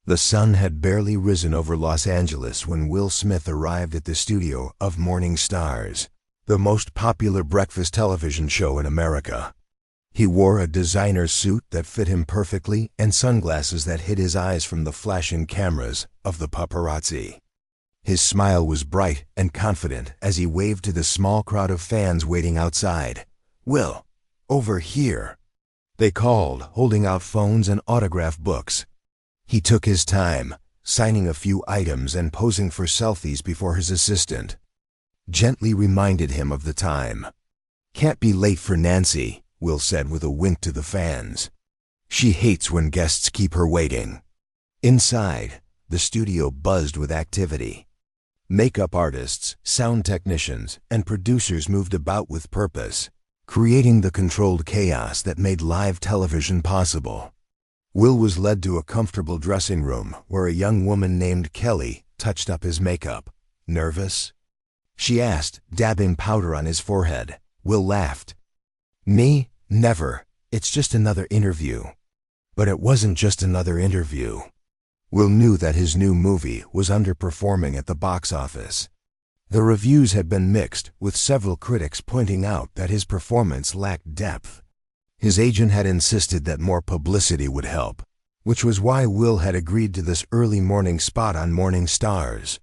The sun had barely risen over Los Angeles when Will Smith arrived at the studio of Morning Stars, the most popular breakfast television show in America. He wore a designer suit that fit him perfectly and sunglasses that hid his eyes from the flashing cameras of the paparazzi. His smile was bright and confident as he waved to the small crowd of fans waiting outside. "Will, over here," they called, holding out phones and autograph books. He took his time, signing a few items and posing for selfies before his assistant gently reminded him of the time. "Can't be late for Nancy," Will said with a wink to the fans. "She hates when guests keep her waiting." Inside, the studio buzzed with activity. Makeup artists, sound technicians, and producers moved about with purpose, creating the controlled chaos that made live television possible. Will was led to a comfortable dressing room where a young woman named Kelly touched up his makeup. "Nervous?" she asked, dabbing powder on his forehead. Will laughed. "Me? Never. It's just another interview." But it wasn't just another interview. Will knew that his new movie was underperforming at the box office. The reviews had been mixed, with several critics pointing out that his performance lacked depth. His agent had insisted that more publicity would help, which was why Will had agreed to this early morning spot on Morning Stars.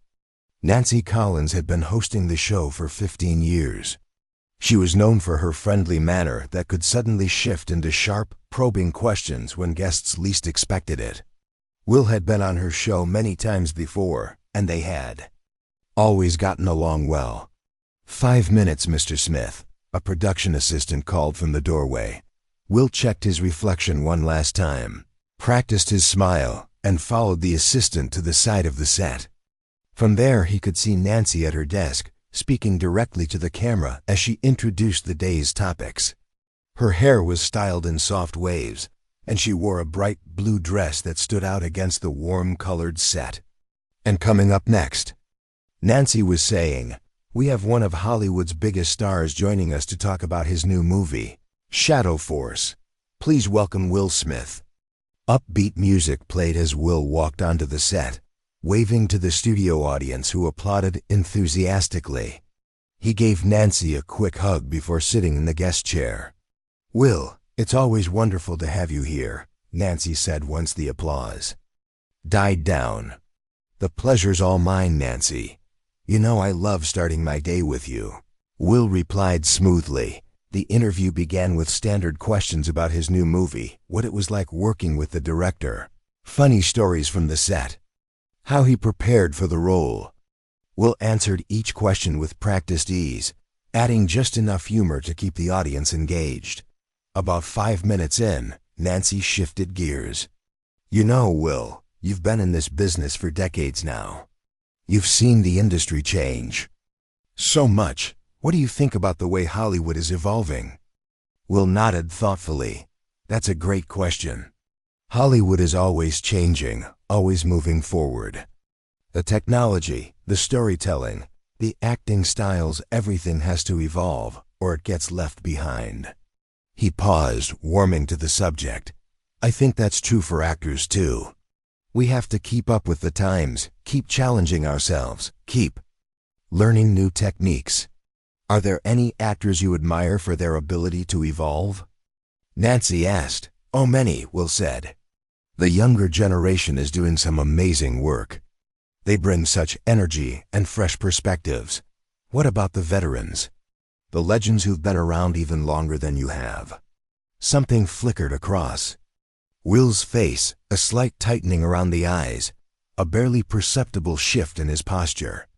Nancy Collins had been hosting the show for 15 years. She was known for her friendly manner that could suddenly shift into sharp, probing questions when guests least expected it. Will had been on her show many times before, and they had always gotten along well. "5 minutes, Mr. Smith," a production assistant called from the doorway. Will checked his reflection one last time, practiced his smile, and followed the assistant to the side of the set. From there he could see Nancy at her desk, speaking directly to the camera as she introduced the day's topics. Her hair was styled in soft waves, and she wore a bright blue dress that stood out against the warm-colored set. "And coming up next," Nancy was saying, "we have one of Hollywood's biggest stars joining us to talk about his new movie, Shadow Force. Please welcome Will Smith." Upbeat music played as Will walked onto the set, waving to the studio audience who applauded enthusiastically. He gave Nancy a quick hug before sitting in the guest chair. "Will, it's always wonderful to have you here," Nancy said once the applause died down. "The pleasure's all mine, Nancy. You know I love starting my day with you," Will replied smoothly. The interview began with standard questions about his new movie, what it was like working with the director, funny stories from the set, how he prepared for the role. Will answered each question with practiced ease, adding just enough humor to keep the audience engaged. About 5 minutes in, Nancy shifted gears. "You know, Will, you've been in this business for decades now. You've seen the industry change so much. What do you think about the way Hollywood is evolving?" Will nodded thoughtfully. "That's a great question. Hollywood is always changing, always moving forward. The technology, the storytelling, the acting styles, everything has to evolve, or it gets left behind." He paused, warming to the subject. "I think that's true for actors too. We have to keep up with the times, keep challenging ourselves, keep learning new techniques. Are there any actors you admire for their ability to evolve?" Nancy asked. "Oh, many," Will said. "The younger generation is doing some amazing work. They bring such energy and fresh perspectives. What about the veterans? The legends who've been around even longer than you have?" Something flickered across Will's face, a slight tightening around the eyes, a barely perceptible shift in his posture.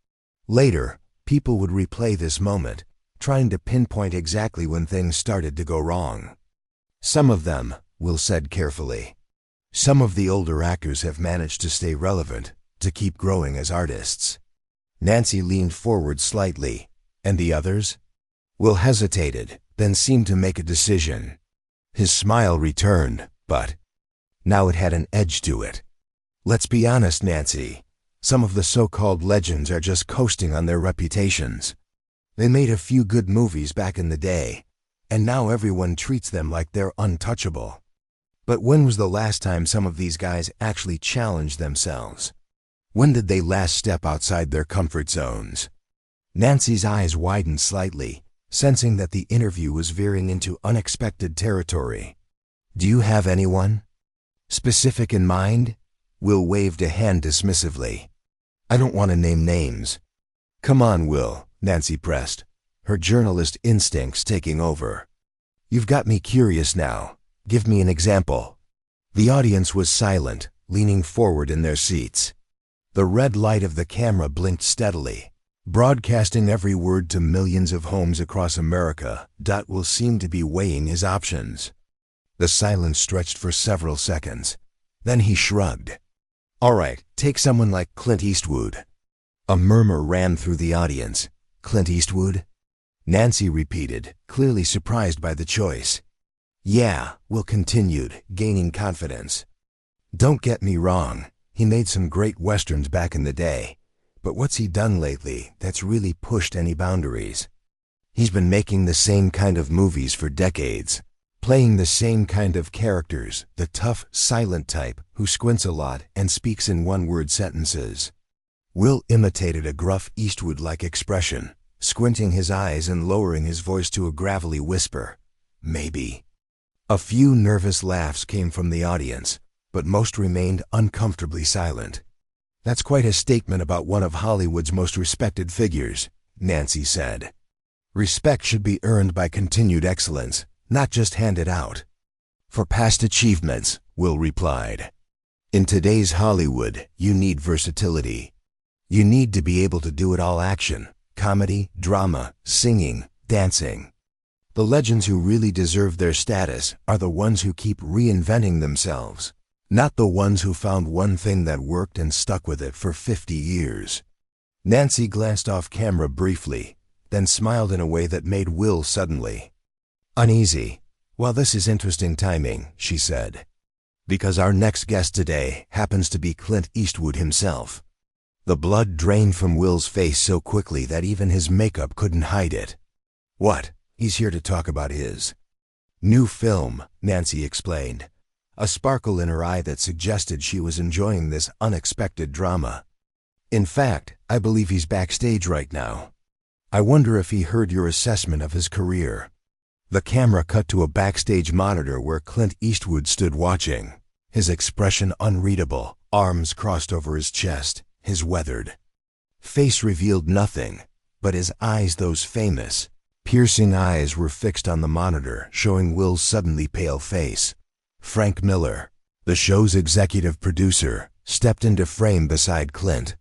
Later, people would replay this moment, trying to pinpoint exactly when things started to go wrong. "Some of them," Will said carefully. "Some of the older actors have managed to stay relevant, to keep growing as artists." Nancy leaned forward slightly. "And the others?" Will hesitated, then seemed to make a decision. His smile returned, but now it had an edge to it. "Let's be honest, Nancy. Some of the so-called legends are just coasting on their reputations. They made a few good movies back in the day, and now everyone treats them like they're untouchable. But when was the last time some of these guys actually challenged themselves? When did they last step outside their comfort zones? Nancy's eyes widened slightly, sensing that the interview was veering into unexpected territory. Do you have anyone specific in mind? Will waved a hand dismissively. I don't want to name names. Come on, Will, Nancy pressed, her journalist instincts taking over. You've got me curious now. Give me an example. The audience was silent, leaning forward in their seats. The red light of the camera blinked steadily, broadcasting every word to millions of homes across America. Will seemed to be weighing his options. The silence stretched for several seconds. Then he shrugged. All right, take someone like Clint Eastwood. A murmur ran through the audience. Clint Eastwood? Nancy repeated, clearly surprised by the choice. Yeah, Will continued, gaining confidence. Don't get me wrong, he made some great westerns back in the day. But what's he done lately that's really pushed any boundaries? He's been making the same kind of movies for decades, playing the same kind of characters, the tough, silent type who squints a lot and speaks in one-word sentences. Will imitated a gruff Eastwood-like expression, squinting his eyes and lowering his voice to a gravelly whisper. Maybe. A few nervous laughs came from the audience, but most remained uncomfortably silent. That's quite a statement about one of Hollywood's most respected figures, Nancy said. Respect should be earned by continued excellence, not just handed out. For past achievements, Will replied. In today's Hollywood, you need versatility. You need to be able to do it all: action, comedy, drama, singing, dancing. The legends who really deserve their status are the ones who keep reinventing themselves, not the ones who found one thing that worked and stuck with it for 50 years. Nancy glanced off camera briefly, then smiled in a way that made Will suddenly uneasy. Well, this is interesting timing, she said, because our next guest today happens to be Clint Eastwood himself. The blood drained from Will's face so quickly that even his makeup couldn't hide it. What? He's here to talk about his new film, Nancy explained, a sparkle in her eye that suggested she was enjoying this unexpected drama. In fact, I believe he's backstage right now. I wonder if he heard your assessment of his career. The camera cut to a backstage monitor where Clint Eastwood stood watching, his expression unreadable, arms crossed over his chest, his weathered face revealed nothing, but his eyes, those famous, piercing eyes, were fixed on the monitor, showing Will's suddenly pale face. Frank Miller, the show's executive producer, stepped into frame beside Clint.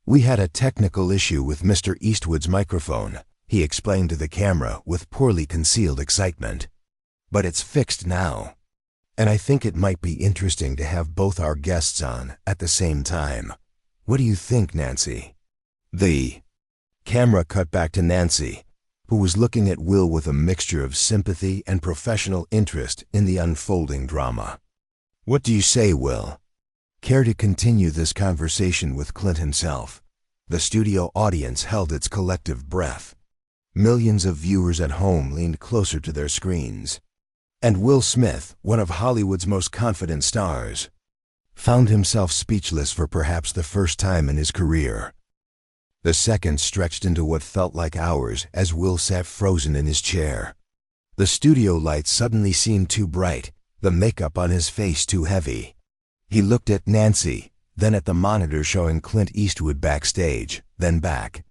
We had a technical issue with Mr. Eastwood's microphone, he explained to the camera with poorly concealed excitement. But it's fixed now. And I think it might be interesting to have both our guests on at the same time. What do you think, Nancy? The camera cut back to Nancy, who was looking at Will with a mixture of sympathy and professional interest in the unfolding drama. What do you say, Will? Care to continue this conversation with Clint himself? The studio audience held its collective breath. Millions of viewers at home leaned closer to their screens. And Will Smith, one of Hollywood's most confident stars, found himself speechless for perhaps the first time in his career. The seconds stretched into what felt like hours as Will sat frozen in his chair. The studio lights suddenly seemed too bright, the makeup on his face too heavy. He looked at Nancy, then at the monitor showing Clint Eastwood backstage, then back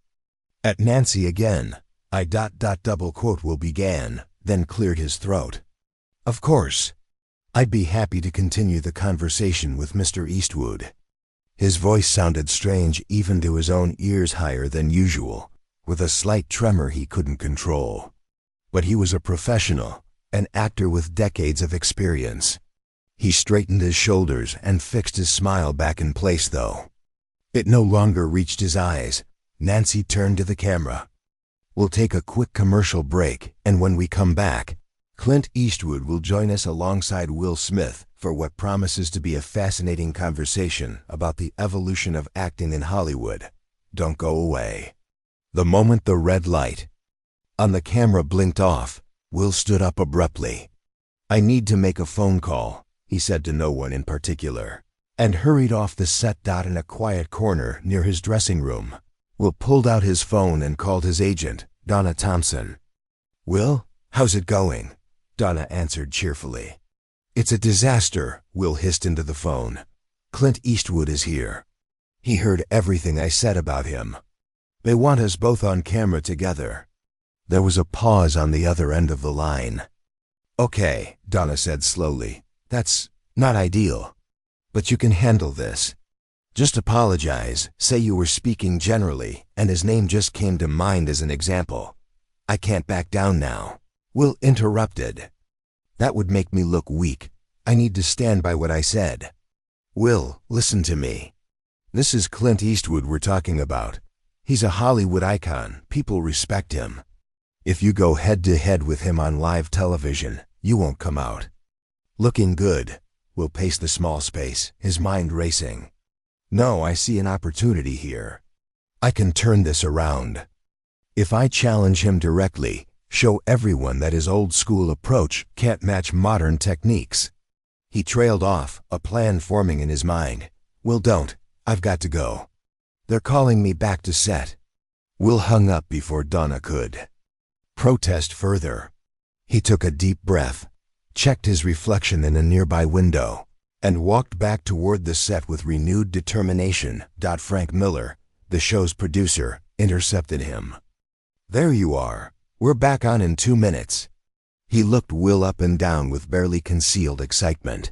at Nancy again. Double quote Will began, then cleared his throat. Of course. I'd be happy to continue the conversation with Mr. Eastwood. His voice sounded strange even to his own ears, higher than usual, with a slight tremor he couldn't control. But he was a professional, an actor with decades of experience. He straightened his shoulders and fixed his smile back in place, though it no longer reached his eyes. Nancy turned to the camera. We'll take a quick commercial break, and when we come back, Clint Eastwood will join us alongside Will Smith for what promises to be a fascinating conversation about the evolution of acting in Hollywood. Don't go away. The moment the red light on the camera blinked off, Will stood up abruptly. I need to make a phone call, he said to no one in particular, and hurried off the set. In a quiet corner near his dressing room, Will pulled out his phone and called his agent, Donna Thompson. "Will, how's it going?" Donna answered cheerfully. "It's a disaster," Will hissed into the phone. "Clint Eastwood is here. He heard everything I said about him. They want us both on camera together." There was a pause on the other end of the line. "Okay," Donna said slowly. "That's not ideal. But you can handle this. Just apologize, say you were speaking generally, and his name just came to mind as an example. I can't back down now." Will interrupted. "That would make me look weak. I need to stand by what I said." "Will, listen to me. This is Clint Eastwood we're talking about. He's a Hollywood icon. People respect him. If you go head-to-head with him on live television, you won't come out looking good." Will paced the small space, his mind racing. "No, I see an opportunity here. I can turn this around. If I challenge him directly, show everyone that his old-school approach can't match modern techniques." He trailed off, a plan forming in his mind. "Will, don't. I've got to go. They're calling me back to set." Will hung up before Donna could protest further. He took a deep breath, checked his reflection in a nearby window, and walked back toward the set with renewed determination. Frank Miller, the show's producer, intercepted him. "There you are. We're back on in 2 minutes." He looked Will up and down with barely concealed excitement.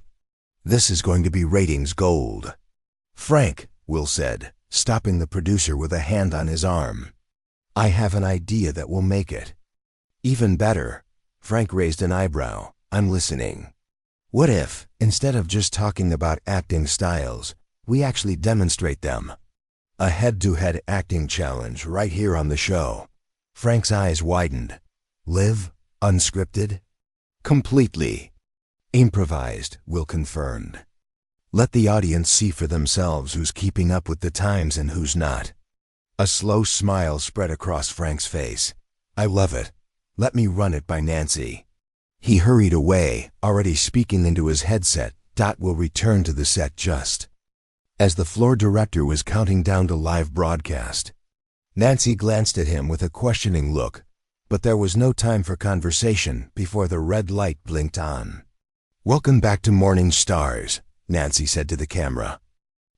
"This is going to be ratings gold." "Frank," Will said, stopping the producer with a hand on his arm, "I have an idea that will make it." "Even better." Frank raised an eyebrow. "I'm listening." "What if, instead of just talking about acting styles, we actually demonstrate them? A head-to-head acting challenge right here on the show." Frank's eyes widened. "Live? Unscripted?" "Completely. Improvised," Will confirmed. "Let the audience see for themselves who's keeping up with the times and who's not." A slow smile spread across Frank's face. "I love it. Let me run it by Nancy." He hurried away, already speaking into his headset. Will return to the set just as the floor director was counting down to live broadcast. Nancy glanced at him with a questioning look, but there was no time for conversation before the red light blinked on. "Welcome back to Morning Stars," Nancy said to the camera.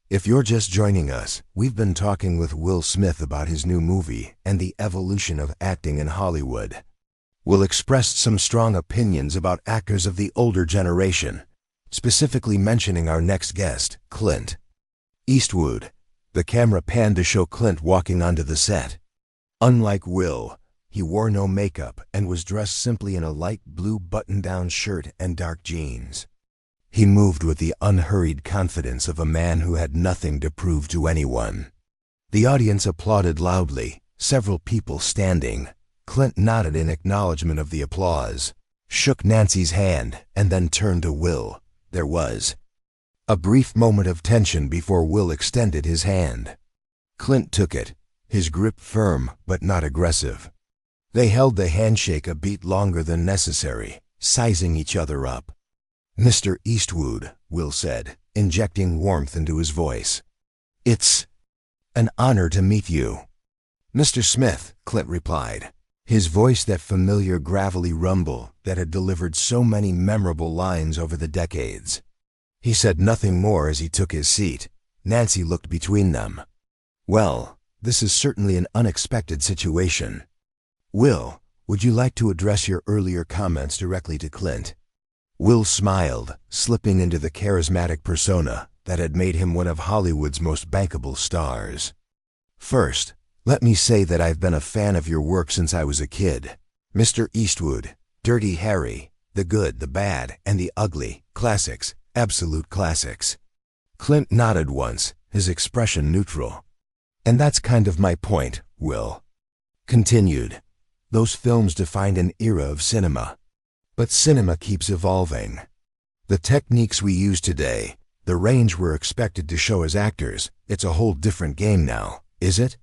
"If you're just joining us, we've been talking with Will Smith about his new movie and the evolution of acting in Hollywood. Will expressed some strong opinions about actors of the older generation, specifically mentioning our next guest, Clint Eastwood." The camera panned to show Clint walking onto the set. Unlike Will, he wore no makeup and was dressed simply in a light blue button-down shirt and dark jeans. He moved with the unhurried confidence of a man who had nothing to prove to anyone. The audience applauded loudly, several people standing. Clint nodded in acknowledgement of the applause, shook Nancy's hand, and then turned to Will. There was a brief moment of tension before Will extended his hand. Clint took it, his grip firm but not aggressive. They held the handshake a beat longer than necessary, sizing each other up. "Mr. Eastwood," Will said, injecting warmth into his voice. "It's an honor to meet you." "Mr. Smith," Clint replied, his voice that familiar gravelly rumble that had delivered so many memorable lines over the decades. He said nothing more as he took his seat. Nancy looked between them. "Well, this is certainly an unexpected situation. Will, would you like to address your earlier comments directly to Clint?" Will smiled, slipping into the charismatic persona that had made him one of Hollywood's most bankable stars. "First, let me say that I've been a fan of your work since I was a kid. Mr. Eastwood, Dirty Harry, The Good, the Bad, and the Ugly, classics, absolute classics." Clint nodded once, his expression neutral. "And that's kind of my point," Will continued. "Those films defined an era of cinema. But cinema keeps evolving. The techniques we use today, the range we're expected to show as actors, it's a whole different game now, is it?"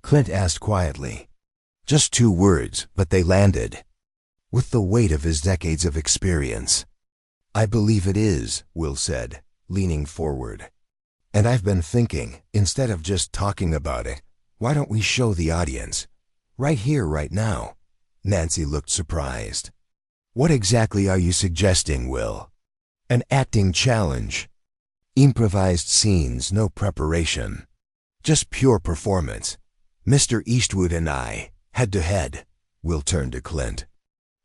Clint asked quietly. Just 2 words, but they landed with the weight of his decades of experience. I believe it is, Will said, leaning forward. And I've been thinking, instead of just talking about it, why don't we show the audience? Right here, right now. Nancy looked surprised. What exactly are you suggesting, Will? An acting challenge. Improvised scenes, no preparation. Just pure performance. Mr. Eastwood and I, head to head. Will turned to Clint.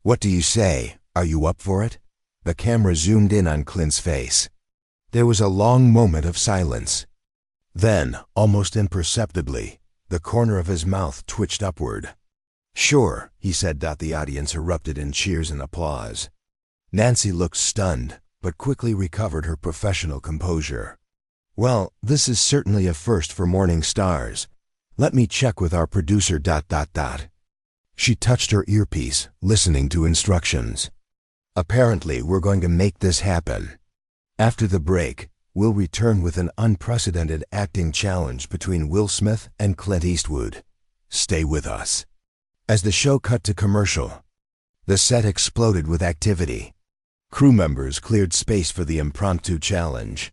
What do you say? Are you up for it? The camera zoomed in on Clint's face. There was a long moment of silence. Then, almost imperceptibly, the corner of his mouth twitched upward. Sure, he said. The audience erupted in cheers and applause. Nancy looked stunned, but quickly recovered her professional composure. Well, this is certainly a first for Morning Stars. Let me check with our producer. She touched her earpiece, listening to instructions. Apparently, we're going to make this happen. After the break, we'll return with an unprecedented acting challenge between Will Smith and Clint Eastwood. Stay with us. As the show cut to commercial, the set exploded with activity. Crew members cleared space for the impromptu challenge.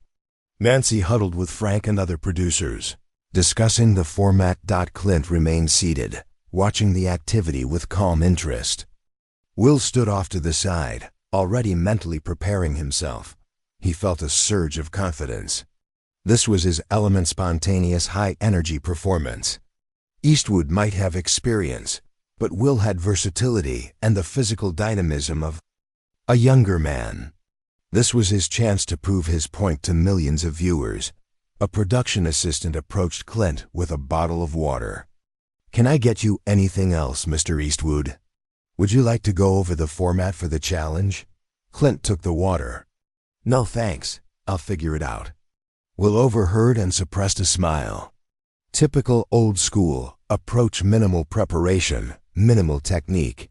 Nancy huddled with Frank and other producers, discussing the format. Clint remained seated, watching the activity with calm interest. Will stood off to the side, already mentally preparing himself. He felt a surge of confidence. This was his element, spontaneous, high-energy performance. Eastwood might have experience, but Will had versatility and the physical dynamism of a younger man. This was his chance to prove his point to millions of viewers. A production assistant approached Clint with a bottle of water. Can I get you anything else, Mr. Eastwood? Would you like to go over the format for the challenge? Clint took the water. No thanks, I'll figure it out. Will overheard and suppressed a smile. Typical old school approach, minimal preparation, minimal technique.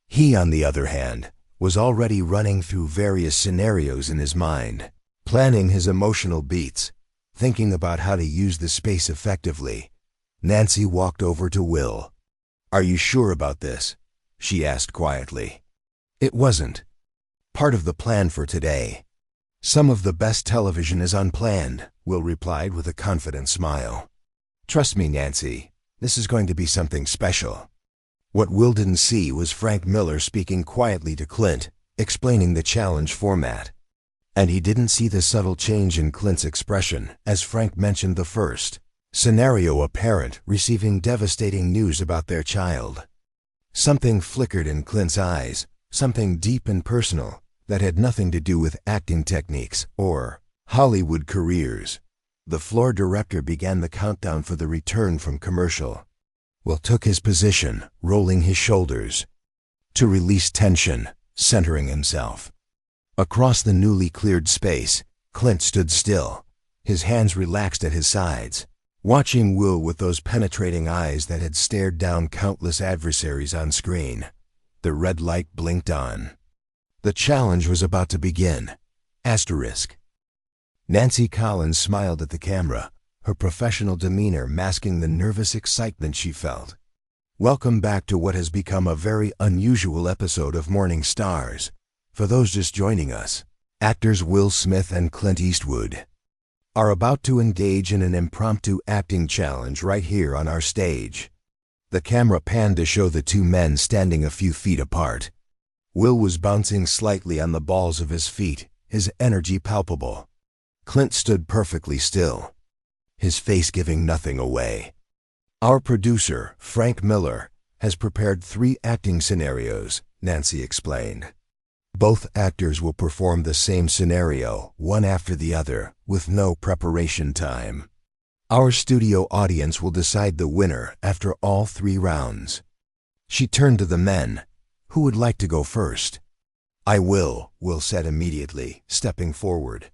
He, on the other hand, was already running through various scenarios in his mind, planning his emotional beats, thinking about how to use the space effectively. Nancy walked over to Will. Are you sure about this? She asked quietly. It wasn't part of the plan for today. Some of the best television is unplanned, Will replied with a confident smile. Trust me, Nancy, this is going to be something special. What Will didn't see was Frank Miller speaking quietly to Clint, explaining the challenge format. And he didn't see the subtle change in Clint's expression as Frank mentioned the first scenario: a parent receiving devastating news about their child. Something flickered in Clint's eyes, something deep and personal that had nothing to do with acting techniques or Hollywood careers. The floor director began the countdown for the return from commercial. Will took his position, rolling his shoulders to release tension, centering himself. Across the newly cleared space, Clint stood still, his hands relaxed at his sides, watching Will with those penetrating eyes that had stared down countless adversaries on screen. The red light blinked on. The challenge was about to begin. Asterisk. Nancy Collins smiled at the camera, her professional demeanor masking the nervous excitement she felt. Welcome back to what has become a very unusual episode of Morning Stars. For those just joining us, actors Will Smith and Clint Eastwood are about to engage in an impromptu acting challenge right here on our stage. The camera panned to show the two men standing a few feet apart. Will was bouncing slightly on the balls of his feet, his energy palpable. Clint stood perfectly still, his face giving nothing away. Our producer, Frank Miller, has prepared 3 acting scenarios, Nancy explained. Both actors will perform the same scenario, one after the other, with no preparation time. Our studio audience will decide the winner after all 3 rounds. She turned to the men. Who would like to go first? I will, Will said immediately, stepping forward.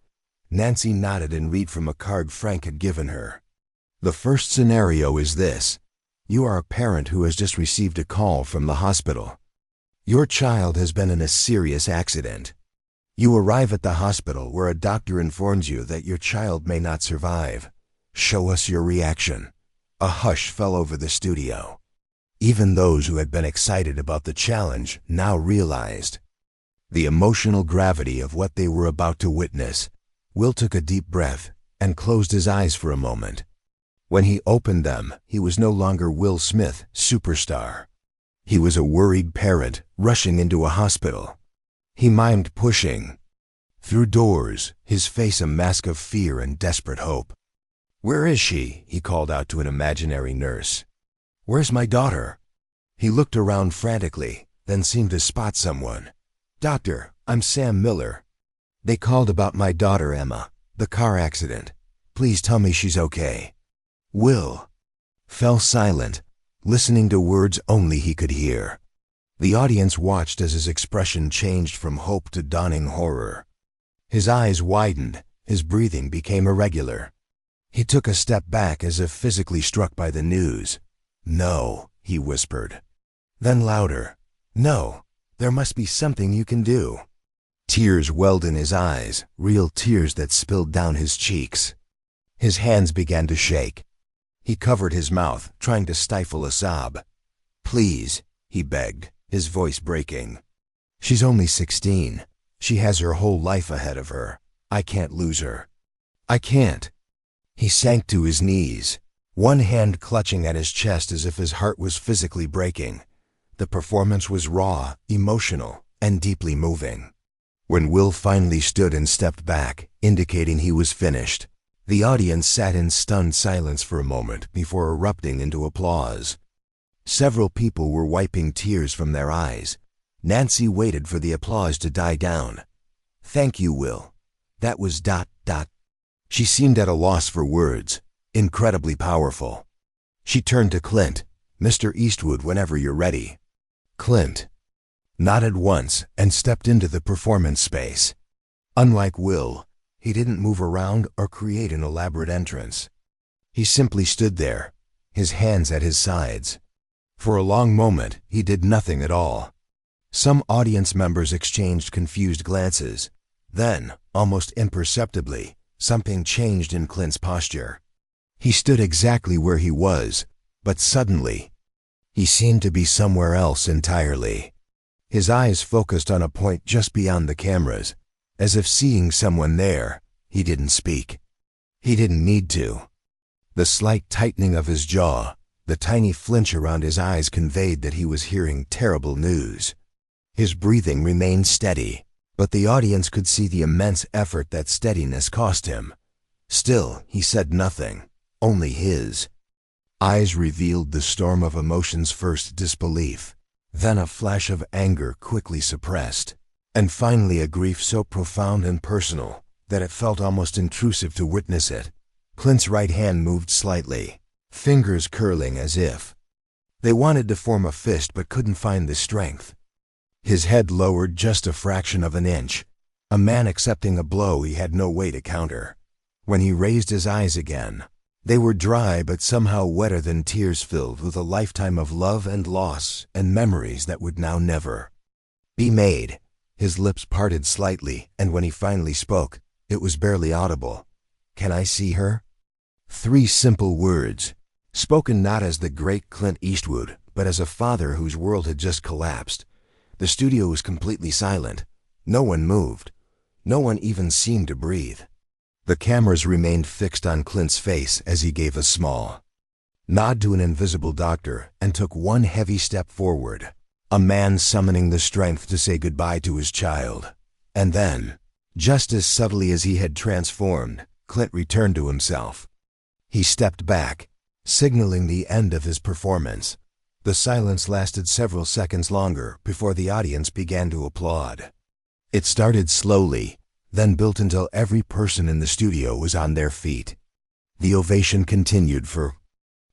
Nancy nodded and read from a card Frank had given her. The first scenario is this. You are a parent who has just received a call from the hospital. Your child has been in a serious accident. You arrive at the hospital where a doctor informs you that your child may not survive. Show us your reaction. A hush fell over the studio. Even those who had been excited about the challenge now realized The emotional gravity of what they were about to witness. Will took a deep breath and closed his eyes for a moment. When he opened them, he was no longer Will Smith, superstar. He was a worried parent rushing into a hospital. He mimed pushing through doors, his face a mask of fear and desperate hope. "Where is she?" he called out to an imaginary nurse. "Where's my daughter?" He looked around frantically, then seemed to spot someone. "Doctor, I'm Sam Miller. They called about my daughter Emma, the car accident. Please tell me she's okay." Will fell silent, listening to words only he could hear. The audience watched as his expression changed from hope to dawning horror. His eyes widened, his breathing became irregular. He took a step back as if physically struck by the news. "No," he whispered. Then louder, "No, there must be something you can do." Tears welled in his eyes, real tears that spilled down his cheeks. His hands began to shake. He covered his mouth, trying to stifle a sob. "Please," he begged, his voice breaking. "She's only 16. She has her whole life ahead of her. I can't lose her. I can't." He sank to his knees, one hand clutching at his chest as if his heart was physically breaking. The performance was raw, emotional, and deeply moving. When Will finally stood and stepped back, indicating he was finished, the audience sat in stunned silence for a moment before erupting into applause. Several people were wiping tears from their eyes. Nancy waited for the applause to die down. "Thank you, Will. That was ... She seemed at a loss for words, incredibly powerful. She turned to Clint. "Mr. Eastwood, whenever you're ready." Clint nodded once and stepped into the performance space. Unlike Will, he didn't move around or create an elaborate entrance. He simply stood there, his hands at his sides. For a long moment, he did nothing at all. Some audience members exchanged confused glances. Then, almost imperceptibly, something changed in Clint's posture. He stood exactly where he was, but suddenly, he seemed to be somewhere else entirely. His eyes focused on a point just beyond the cameras, as if seeing someone there. He didn't speak. He didn't need to. The slight tightening of his jaw, the tiny flinch around his eyes conveyed that he was hearing terrible news. His breathing remained steady, but the audience could see the immense effort that steadiness cost him. Still, he said nothing, only his eyes revealed the storm of emotions: first disbelief, then a flash of anger quickly suppressed, and finally a grief so profound and personal that it felt almost intrusive to witness it. Clint's right hand moved slightly, fingers curling as if they wanted to form a fist but couldn't find the strength. His head lowered just a fraction of an inch, a man accepting a blow he had no way to counter. When he raised his eyes again, they were dry but somehow wetter than tears filled with a lifetime of love and loss and memories that would now never be made. His lips parted slightly, and when he finally spoke, it was barely audible. "Can I see her?" 3 simple words, spoken not as the great Clint Eastwood, but as a father whose world had just collapsed. The studio was completely silent. No one moved. No one even seemed to breathe. The cameras remained fixed on Clint's face as he gave a small nod to an invisible doctor and took one heavy step forward, a man summoning the strength to say goodbye to his child. And then, just as subtly as he had transformed, Clint returned to himself. He stepped back, signaling the end of his performance. The silence lasted several seconds longer before the audience began to applaud. It started slowly, then built until every person in the studio was on their feet. The ovation continued for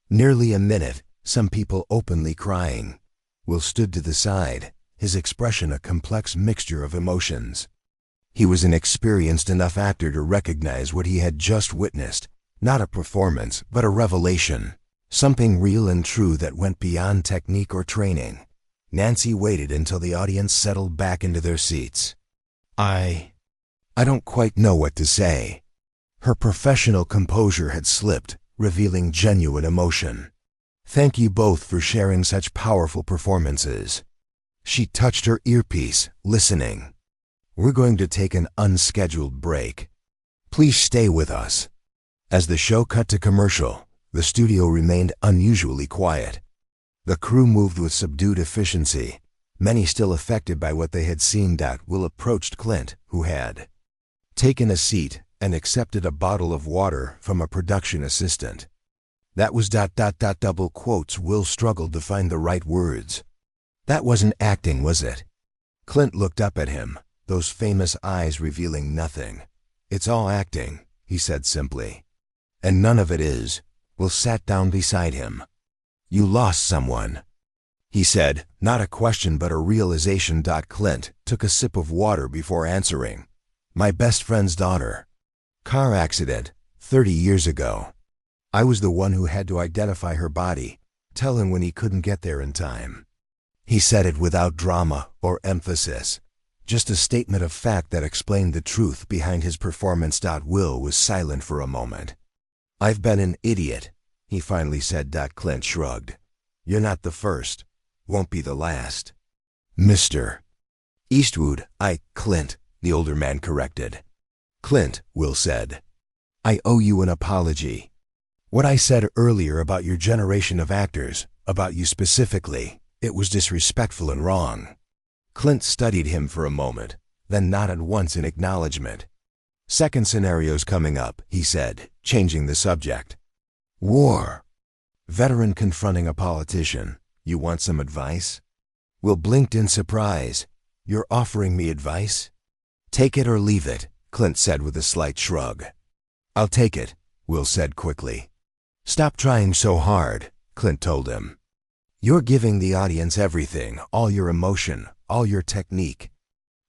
nearly a minute, some people openly crying. Will stood to the side, his expression a complex mixture of emotions. He was an experienced enough actor to recognize what he had just witnessed, not a performance, but a revelation. Something real and true that went beyond technique or training. Nancy waited until the audience settled back into their seats. I don't quite know what to say." Her professional composure had slipped, revealing genuine emotion. "Thank you both for sharing such powerful performances." She touched her earpiece, listening. We're going to take an unscheduled break. Please stay with us." As the show cut to commercial, the studio remained unusually quiet. The crew moved with subdued efficiency, many still affected by what they had seen. Will approached Clint, who had taken a seat and accepted a bottle of water from a production assistant. "That was ... double quotes. Will struggled to find the right words. "That wasn't acting, was it?" Clint looked up at him, those famous eyes revealing nothing. "It's all acting," he said simply. "And none of it is." Will sat down beside him. "You lost someone," he said, not a question but a realization. Clint took a sip of water before answering. "My best friend's daughter. Car accident, 30 years ago. I was the one who had to identify her body, tell him when he couldn't get there in time." He said it without drama or emphasis, just a statement of fact that explained the truth behind his performance. Will was silent for a moment. "I've been an idiot," he finally said. Clint shrugged. "You're not the first. Won't be the last." "Mr. Eastwood, Clint," the older man corrected. "Clint," Will said. "I owe you an apology. What I said earlier about your generation of actors, about you specifically, it was disrespectful and wrong." Clint studied him for a moment, then nodded once in acknowledgement. "Second scenario's coming up," he said, changing the subject. "War. Veteran confronting a politician. You want some advice?" Will blinked in surprise. "You're offering me advice?" "Take it or leave it," Clint said with a slight shrug. "I'll take it," Will said quickly. "Stop trying so hard," Clint told him. "You're giving the audience everything, all your emotion, all your technique.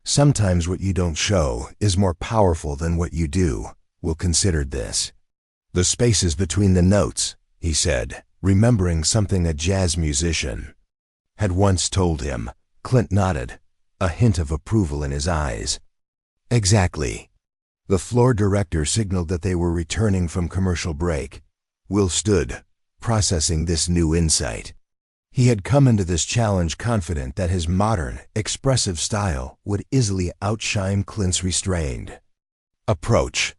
Sometimes what you don't show is more powerful than what you do." Will considered this. "The spaces between the notes," he said, remembering something a jazz musician had once told him. Clint nodded, a hint of approval in his eyes. "Exactly." The floor director signaled that they were returning from commercial break. Will stood, processing this new insight. He had come into this challenge confident that his modern, expressive style would easily outshine Clint's restrained approach.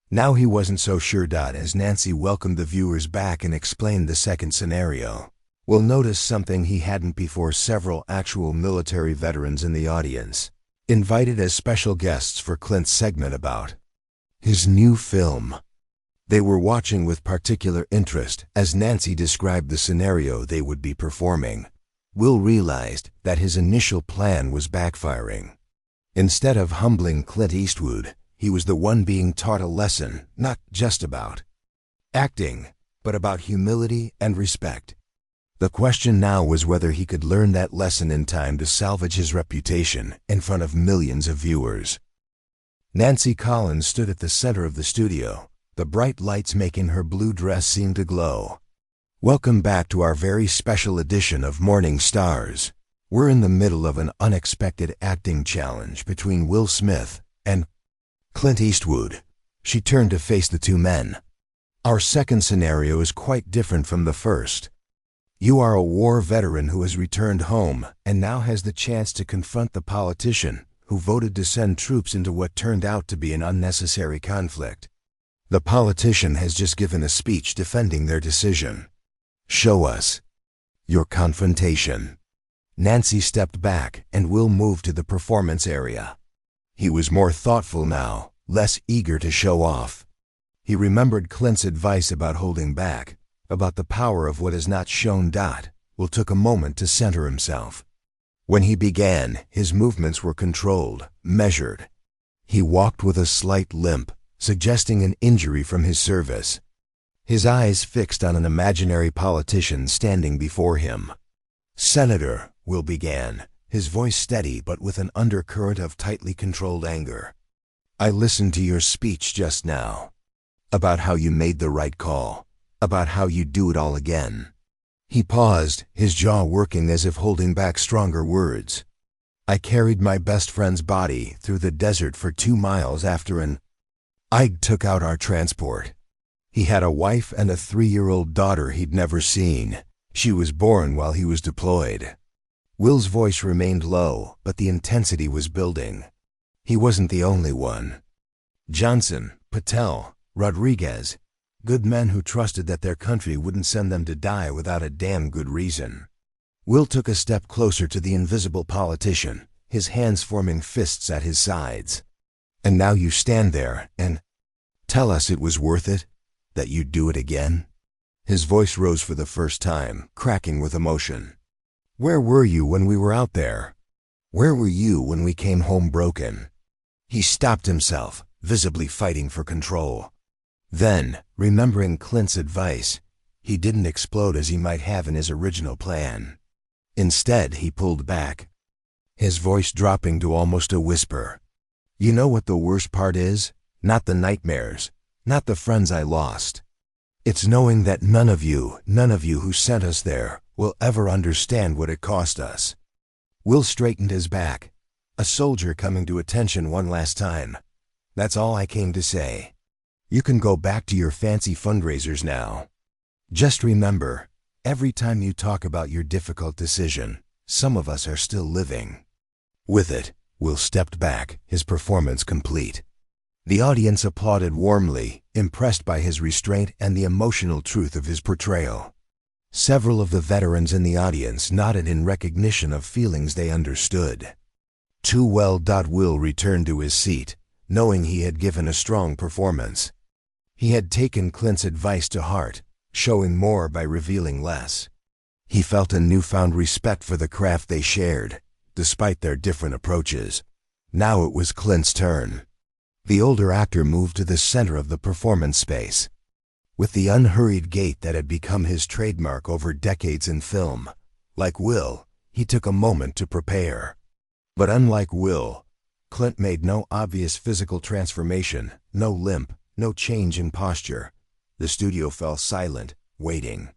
Now he wasn't so sure. As Nancy welcomed the viewers back and explained the second scenario, Will noticed something he hadn't before: several actual military veterans in the audience, invited as special guests for Clint's segment about his new film. They were watching with particular interest as Nancy described the scenario they would be performing. Will realized that his initial plan was backfiring. Instead of humbling Clint Eastwood, he was the one being taught a lesson, not just about acting, but about humility and respect. The question now was whether he could learn that lesson in time to salvage his reputation in front of millions of viewers. Nancy Collins stood at the center of the studio, the bright lights making her blue dress seem to glow. "Welcome back to our very special edition of Morning Stars. We're in the middle of an unexpected acting challenge between Will Smith and Clint Eastwood." She turned to face the two men. "Our second scenario is quite different from the first. You are a war veteran who has returned home and now has the chance to confront the politician who voted to send troops into what turned out to be an unnecessary conflict. The politician has just given a speech defending their decision. Show us your confrontation." Nancy stepped back and Will moved to the performance area. He was more thoughtful now, less eager to show off. He remembered Clint's advice about holding back, about the power of what is not shown. Will took a moment to center himself. When he began, his movements were controlled, measured. He walked with a slight limp, suggesting an injury from his service. His eyes fixed on an imaginary politician standing before him. "Senator," Will began, his voice steady but with an undercurrent of tightly controlled anger. "I listened to your speech just now. About how you made the right call. About how you'd do it all again." He paused, his jaw working as if holding back stronger words. "I carried my best friend's body through the desert for 2 miles after I took out our transport. He had a wife and a 3-year-old daughter he'd never seen. She was born while he was deployed." Will's voice remained low, but the intensity was building. He wasn't the only one. Johnson, Patel, Rodriguez, good men who trusted that their country wouldn't send them to die without a damn good reason. Will took a step closer to the invisible politician, his hands forming fists at his sides. And now you stand there and tell us it was worth it? That you'd do it again? His voice rose for the first time, cracking with emotion. Where were you when we were out there? Where were you when we came home broken? He stopped himself, visibly fighting for control. Then, remembering Clint's advice, he didn't explode as he might have in his original plan. Instead, he pulled back, his voice dropping to almost a whisper. You know what the worst part is? Not the nightmares, not the friends I lost. It's knowing that none of you who sent us there, will ever understand what it cost us. Will straightened his back, a soldier coming to attention one last time. That's all I came to say. You can go back to your fancy fundraisers now. Just remember, every time you talk about your difficult decision, some of us are still living. With it, Will stepped back, his performance complete. The audience applauded warmly, impressed by his restraint and the emotional truth of his portrayal. Several of the veterans in the audience nodded in recognition of feelings they understood. Too well. Will returned to his seat, knowing he had given a strong performance. He had taken Clint's advice to heart, showing more by revealing less. He felt a newfound respect for the craft they shared, despite their different approaches. Now it was Clint's turn. The older actor moved to the center of the performance space. With the unhurried gait that had become his trademark over decades in film, like Will, he took a moment to prepare. But unlike Will, Clint made no obvious physical transformation, no limp, no change in posture. The studio fell silent, waiting.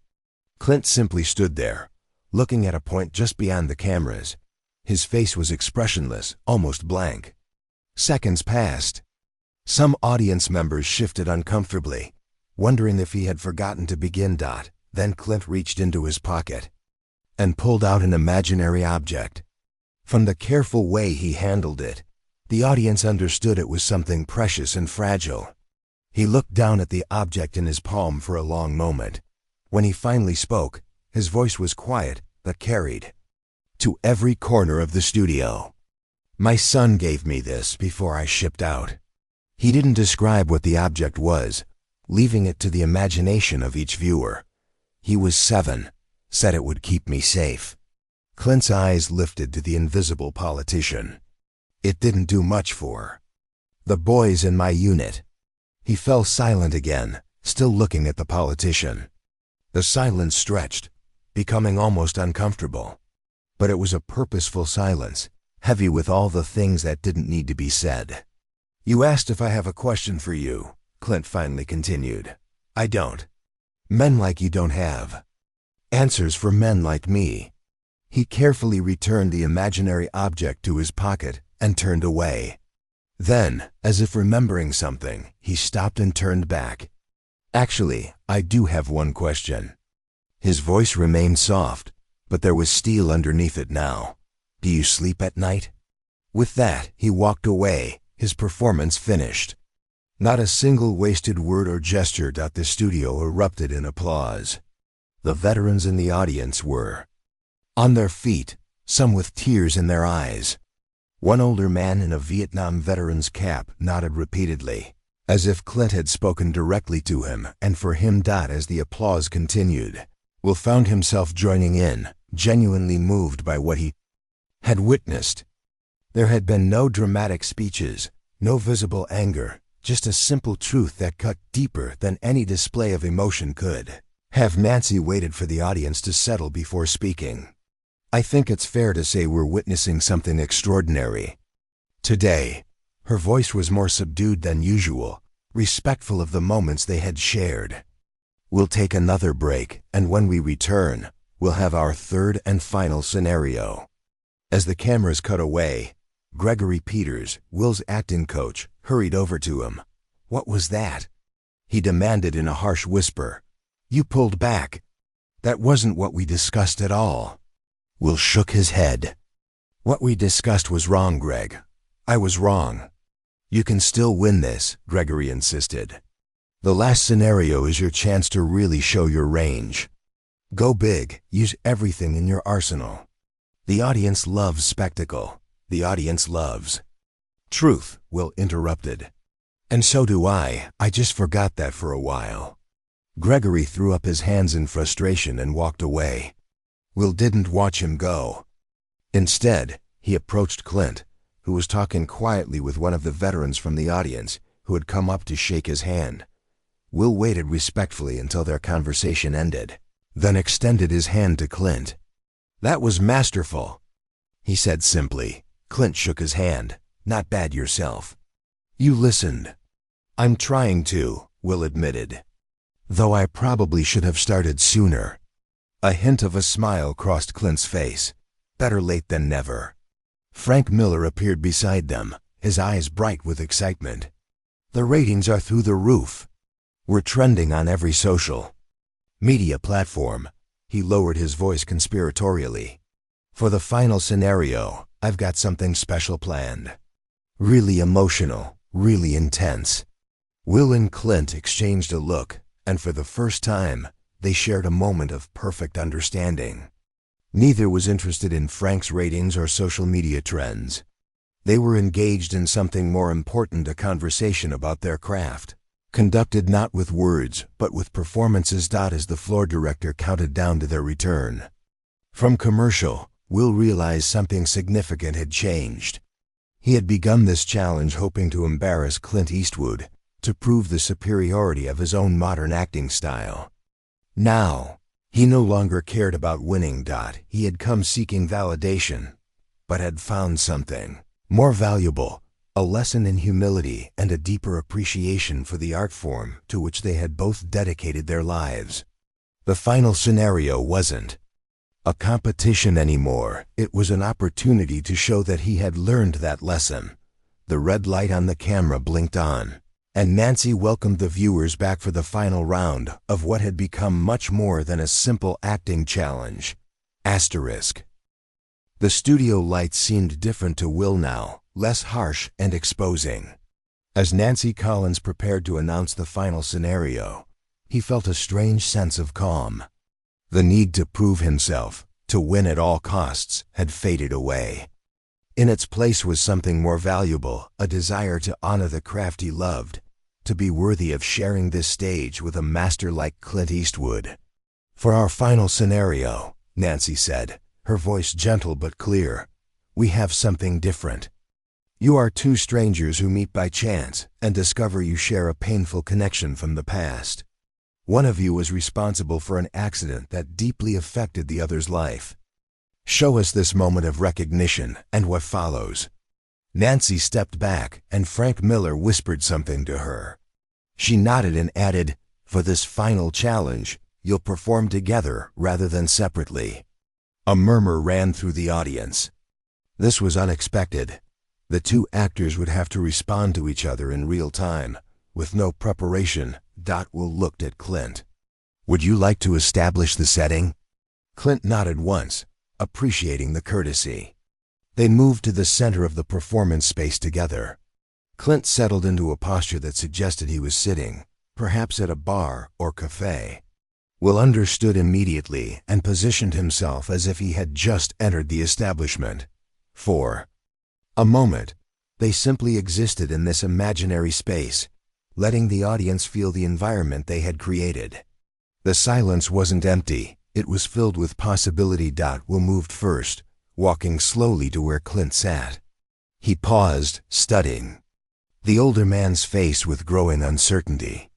Clint simply stood there, looking at a point just beyond the cameras. His face was expressionless, almost blank. Seconds passed. Some audience members shifted uncomfortably, wondering if he had forgotten to begin. Then Clint reached into his pocket and pulled out an imaginary object. From the careful way he handled it, the audience understood it was something precious and fragile. He looked down at the object in his palm for a long moment. When he finally spoke, his voice was quiet but carried to every corner of the studio. My son gave me this before I shipped out. He didn't describe what the object was, leaving it to the imagination of each viewer. He was 7, said it would keep me safe. Clint's eyes lifted to the invisible politician. It didn't do much for the boys in my unit. He fell silent again, still looking at the politician. The silence stretched, becoming almost uncomfortable. But it was a purposeful silence, heavy with all the things that didn't need to be said. You asked if I have a question for you, Clint finally continued. I don't. Men like you don't have answers for men like me. He carefully returned the imaginary object to his pocket and turned away. Then, as if remembering something, he stopped and turned back. Actually, I do have one question. His voice remained soft, but there was steel underneath it now. Do you sleep at night? With that, he walked away, his performance finished. Not a single wasted word or gesture. The studio erupted in applause. The veterans in the audience were on their feet, some with tears in their eyes. One older man in a Vietnam veteran's cap nodded repeatedly, as if Clint had spoken directly to him and for him. As the applause continued, Will found himself joining in, genuinely moved by what he had witnessed. There had been no dramatic speeches, no visible anger, just a simple truth that cut deeper than any display of emotion could have. Nancy waited for the audience to settle before speaking. I think it's fair to say we're witnessing something extraordinary today. Her voice was more subdued than usual, respectful of the moments they had shared. We'll take another break, and when we return, we'll have our third and final scenario. As the cameras cut away, Gregory Peters, Will's acting coach, hurried over to him. What was that? He demanded in a harsh whisper. You pulled back. That wasn't what we discussed at all. Will shook his head. What we discussed was wrong, Greg. I was wrong. You can still win this, Gregory insisted. The last scenario is your chance to really show your range. Go big, use everything in your arsenal. The audience loves spectacle. The audience loves truth, Will interrupted. And so do I just forgot that for a while. Gregory threw up his hands in frustration and walked away. Will didn't watch him go. Instead, he approached Clint, who was talking quietly with one of the veterans from the audience who had come up to shake his hand. Will waited respectfully until their conversation ended, then extended his hand to Clint. That was masterful, he said simply. Clint shook his hand. Not bad yourself. You listened. I'm trying to, Will admitted. Though I probably should have started sooner. A hint of a smile crossed Clint's face. Better late than never. Frank Miller appeared beside them, his eyes bright with excitement. The ratings are through the roof. We're trending on every social media platform. He lowered his voice conspiratorially. For the final scenario, I've got something special planned. Really emotional, really intense. Will and Clint exchanged a look, and for the first time, they shared a moment of perfect understanding. Neither was interested in Frank's ratings or social media trends. They were engaged in something more important, a conversation about their craft, conducted not with words, but with performances. As the floor director counted down to their return from commercial, Will realized something significant had changed. He had begun this challenge hoping to embarrass Clint Eastwood, to prove the superiority of his own modern acting style. Now, he no longer cared about winning. He had come seeking validation, but had found something more valuable, a lesson in humility and a deeper appreciation for the art form to which they had both dedicated their lives. The final scenario wasn't a competition anymore. It was an opportunity to show that he had learned that lesson. The red light on the camera blinked on, and Nancy welcomed the viewers back for the final round of what had become much more than a simple acting challenge. Asterisk. The studio lights seemed different to Will now, less harsh and exposing. As Nancy Collins prepared to announce the final scenario, he felt a strange sense of calm. The need to prove himself, to win at all costs, had faded away. In its place was something more valuable, a desire to honor the craft he loved, to be worthy of sharing this stage with a master like Clint Eastwood. For our final scenario, Nancy said, her voice gentle but clear, we have something different. You are two strangers who meet by chance and discover you share a painful connection from the past. One of you was responsible for an accident that deeply affected the other's life. Show us this moment of recognition and what follows. Nancy stepped back, and Frank Miller whispered something to her. She nodded and added, for this final challenge, you'll perform together rather than separately. A murmur ran through the audience. This was unexpected. The two actors would have to respond to each other in real time, with no preparation. Will looked at Clint. Would you like to establish the setting? Clint nodded once, appreciating the courtesy. They moved to the center of the performance space together. Clint settled into a posture that suggested he was sitting, perhaps at a bar or cafe. Will understood immediately and positioned himself as if he had just entered the establishment. For a moment, they simply existed in this imaginary space, letting the audience feel the environment they had created. The silence wasn't empty, it was filled with possibility. Will moved first, walking slowly to where Clint sat. He paused, studying the older man's face with growing uncertainty.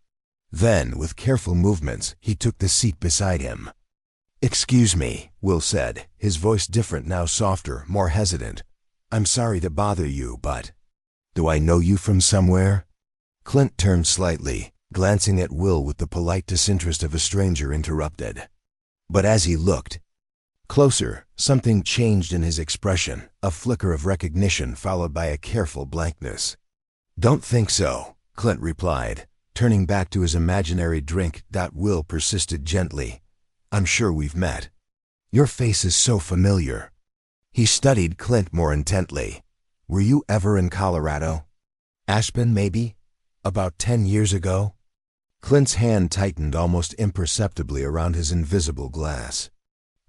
Then, with careful movements, he took the seat beside him. Excuse me, Will said, his voice different now, softer, more hesitant. I'm sorry to bother you, but do I know you from somewhere? Clint turned slightly, glancing at Will with the polite disinterest of a stranger interrupted. But as he looked closer, something changed in his expression, a flicker of recognition followed by a careful blankness. Don't think so, Clint replied, turning back to his imaginary drink. Will persisted gently. I'm sure we've met. Your face is so familiar. He studied Clint more intently. Were you ever in Colorado? Aspen, maybe? About 10 years ago? Clint's hand tightened almost imperceptibly around his invisible glass.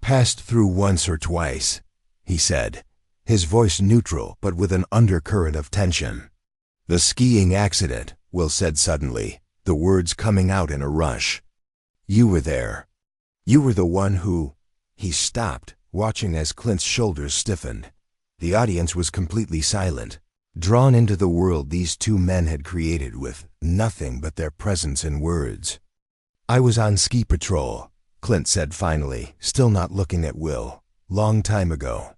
Passed through once or twice, he said, his voice neutral but with an undercurrent of tension. The skiing accident, Will said suddenly, the words coming out in a rush. You were there. You were the one who... He stopped, watching as Clint's shoulders stiffened. The audience was completely silent, drawn into the world these two men had created with nothing but their presence and words. I was on ski patrol, Clint said finally, still not looking at Will. Long time ago.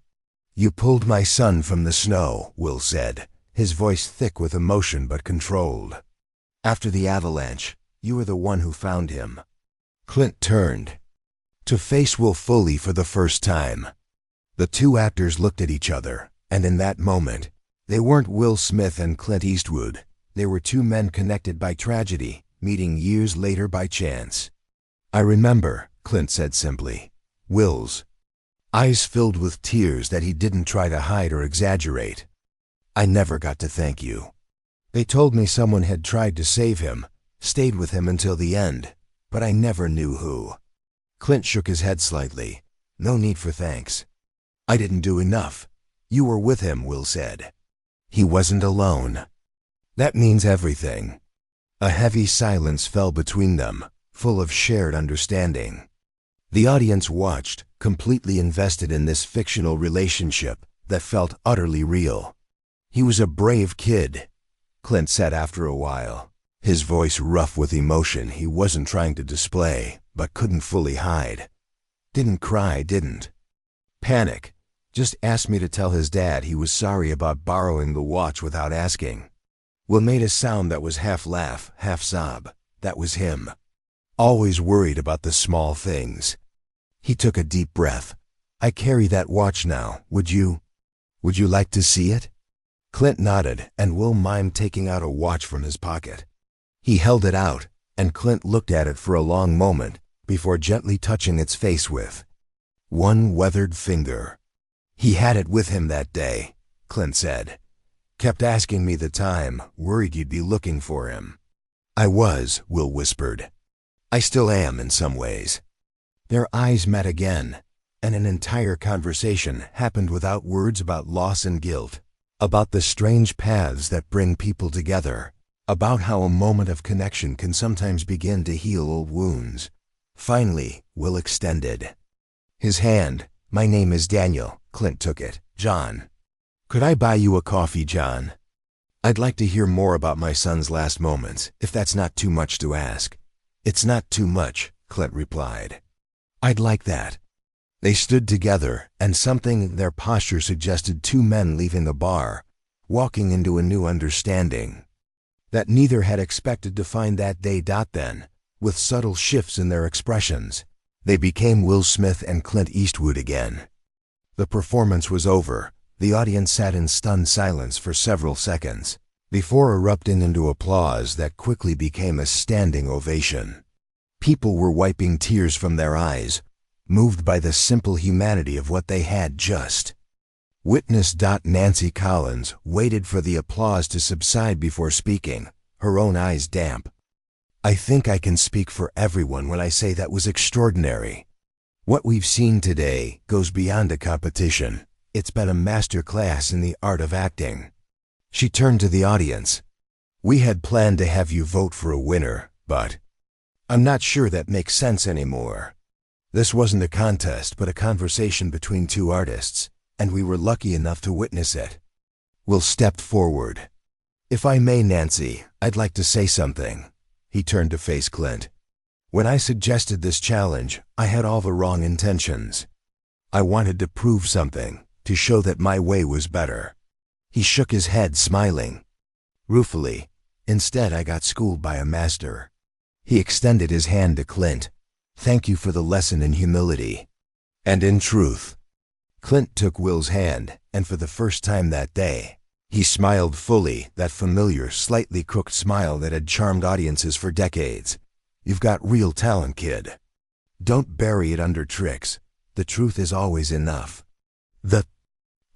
You pulled my son from the snow, Will said, his voice thick with emotion but controlled. After the avalanche, you were the one who found him. Clint turned to face Will fully for the first time. The two actors looked at each other, and in that moment, they weren't Will Smith and Clint Eastwood. They were two men connected by tragedy, meeting years later by chance. I remember, Clint said simply. Will's eyes filled with tears that he didn't try to hide or exaggerate. I never got to thank you. They told me someone had tried to save him, stayed with him until the end, but I never knew who. Clint shook his head slightly. No need for thanks. I didn't do enough. You were with him, Will said. He wasn't alone. That means everything. A heavy silence fell between them, full of shared understanding. The audience watched, completely invested in this fictional relationship that felt utterly real. He was a brave kid, Clint said after a while, his voice rough with emotion he wasn't trying to display, but couldn't fully hide. Didn't cry, didn't panic. Just asked me to tell his dad he was sorry about borrowing the watch without asking. Will made a sound that was half laugh, half sob. That was him. Always worried about the small things. He took a deep breath. I carry that watch now. Would you like to see it? Clint nodded, and Will mimed taking out a watch from his pocket. He held it out, and Clint looked at it for a long moment before gently touching its face with one weathered finger. He had it with him that day, Clint said. Kept asking me the time, worried you'd be looking for him. I was, Will whispered. I still am in some ways. Their eyes met again, and an entire conversation happened without words about loss and guilt, about the strange paths that bring people together, about how a moment of connection can sometimes begin to heal old wounds. Finally, Will extended his hand. My name is Daniel. Clint took it. John. Could I buy you a coffee, John? I'd like to hear more about my son's last moments, if that's not too much to ask. It's not too much, Clint replied. I'd like that. They stood together, and something in their posture suggested two men leaving the bar, walking into a new understanding that neither had expected to find that day. Then, with subtle shifts in their expressions, they became Will Smith and Clint Eastwood again. The performance was over. The audience sat in stunned silence for several seconds, before erupting into applause that quickly became a standing ovation. People were wiping tears from their eyes, moved by the simple humanity of what they had just witnessed. Nancy Collins waited for the applause to subside before speaking, her own eyes damp. I think I can speak for everyone when I say that was extraordinary. What we've seen today goes beyond a competition. It's been a master class in the art of acting. She turned to the audience. We had planned to have you vote for a winner, but I'm not sure that makes sense anymore. This wasn't a contest, but a conversation between two artists, and we were lucky enough to witness it. Will stepped forward. If I may, Nancy, I'd like to say something. He turned to face Clint. When I suggested this challenge, I had all the wrong intentions. I wanted to prove something, to show that my way was better. He shook his head, smiling ruefully. Instead, I got schooled by a master. He extended his hand to Clint. Thank you for the lesson in humility and in truth. Clint took Will's hand, and for the first time that day, he smiled fully, that familiar, slightly crooked smile that had charmed audiences for decades. You've got real talent, kid. Don't bury it under tricks. The truth is always enough. The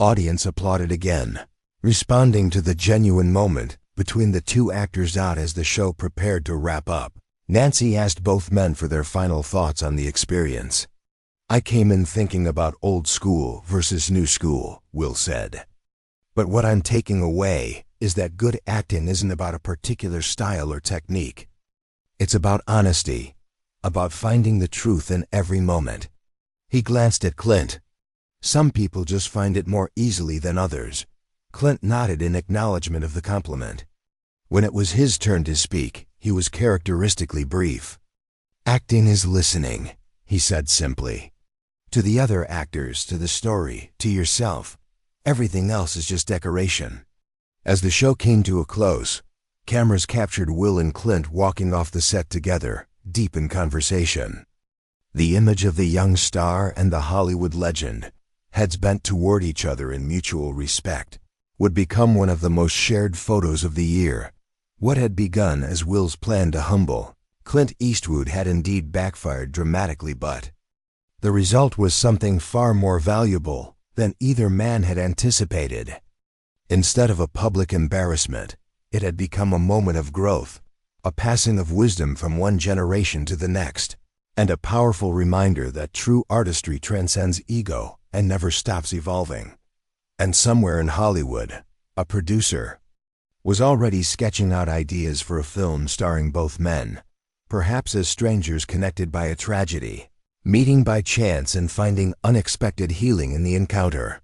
audience applauded again. responding to the genuine moment between the two actors out as the show prepared to wrap up. Nancy asked both men for their final thoughts on the experience. "I came in thinking about old school versus new school," Will said. "But what I'm taking away is that good acting isn't about a particular style or technique. It's about honesty, about finding the truth in every moment." He glanced at Clint. "Some people just find it more easily than others." Clint nodded in acknowledgement of the compliment. When it was his turn to speak, he was characteristically brief. "Acting is listening," he said simply. "To the other actors, to the story, to yourself. Everything else is just decoration." As the show came to a close, cameras captured Will and Clint walking off the set together, deep in conversation. The image of the young star and the Hollywood legend, heads bent toward each other in mutual respect, would become one of the most shared photos of the year. What had begun as Will's plan to humble Clint Eastwood had indeed backfired dramatically, but the result was something far more valuable than either man had anticipated. Instead of a public embarrassment, it had become a moment of growth, a passing of wisdom from one generation to the next, and a powerful reminder that true artistry transcends ego and never stops evolving. And somewhere in Hollywood, a producer was already sketching out ideas for a film starring both men, perhaps as strangers connected by a tragedy, meeting by chance and finding unexpected healing in the encounter.